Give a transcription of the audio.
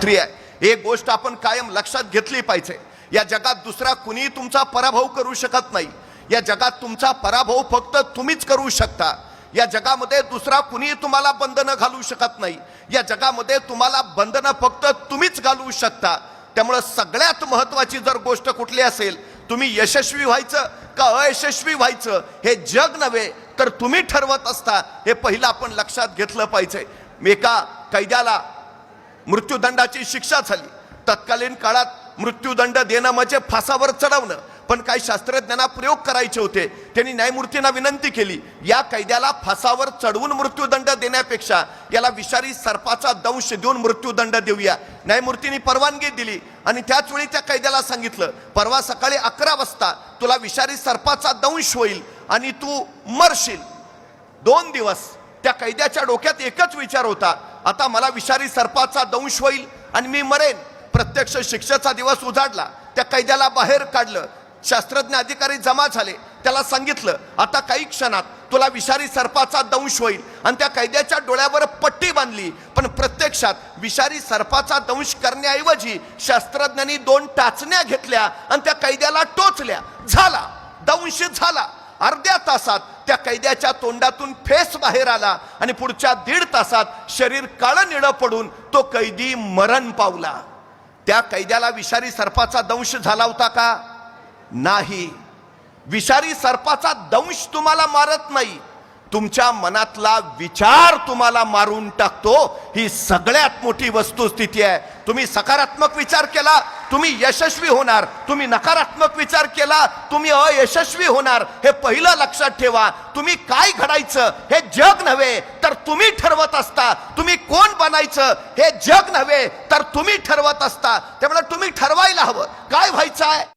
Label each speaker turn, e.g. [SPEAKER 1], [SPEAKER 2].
[SPEAKER 1] एक गोष्ट आपण कायम लक्षात घेतली पाहिजे, या जगात दुसरा कुणी तुमचा पराभव करू शकत नाही। या जगात तुमचा पराभव फक्त तुम्हीच करू शकता। या जगामध्ये दुसरा कुणी तुम्हाला बंधनं घालू शकत नाही। या जगामध्ये तुम्हाला बंधनं फक्त तुम्हीच घालू शकता। त्यामुळे सगळ्यात महत्त्वाची जर गोष्ट कुठली असेल, तुम्ही यशस्वी व्हायचं का अयशस्वी व्हायचं हे जग नव्हे तर तुम्ही ठरवत असता, हे पहिलं आपण लक्षात घेतलं पाहिजे। एका कैद्याला मृत्यूदंडाची शिक्षा झाली। तत्कालीन काळात मृत्यूदंड देणं म्हणजे फासावर चढवणं, पण काही शास्त्रज्ञांना प्रयोग करायचे होते। त्यांनी न्यायमूर्तींना विनंती केली, या कैद्याला फासावर चढवून मृत्यूदंड देण्यापेक्षा याला विषारी सर्पाचा दंश देऊन मृत्यूदंड देऊया। न्यायमूर्तींनी परवानगी दिली आणि त्याच वेळी त्या कैद्याला सांगितलं, परवा सकाळी 11 वाजता तुला विषारी सर्पाचा दंश होईल आणि तू मरशील। 2 दिवस त्या कैद्याच्या डोक्यात एकच विचार होता, आता मला विषारी सर्पाचा दंश होईल आणि मी मरेन। प्रत्यक्ष शिक्षेचा दिवस उजाडला, त्या कैद्याला बाहेर काढलं। शास्त्रज्ञ अधिकारी जमा झाले, त्याला सांगितलं, आता काही क्षणात तुला विषारी सर्पाचा दंश होईल आणि त्या कैद्याच्या डोळ्यावर पट्टी बांधली। पण प्रत्यक्षात विषारी सर्पाचा दंश करण्याऐवजी शास्त्रज्ञांनी 2 टाचण्या घेतल्या आणि त्या कैद्याला टोचल्या, झाला दंश झाला। अर्ध्या तासात त्या कैद्याच्या तोंडातून फेस बाहेर आला आणि पुढच्या 1.5 तासात शरीर काळं निळं पडून तो कैदी मरण पावला। त्या कैद्याला विषारी सर्पाचा दंश झाला होता का? नाही। विषारी सर्पाचा दंश तुम्हाला मारत नाही, तुमच्या मनातला विचार तुम्हाला मारून टाकतो। ही सगळ्यात मोठी वस्तुस्थिती आहे। तुम्ही सकारात्मक विचार केला तुम्ही यशस्वी होणार, तुम्ही नकारात्मक विचार केला तुम्ही अयशस्वी होणार। हे पहिलं लक्षात ठेवा। तुम्ही काय घडायचं हे जग नव्हे तर तुम्ही ठरवत असता, तुम्ही कोण बनायचं हे जग नव्हे तर तुम्ही ठरवत असता। त्यामुळे तुम्ही ठरवायला हवं काय व्हायचं आहे।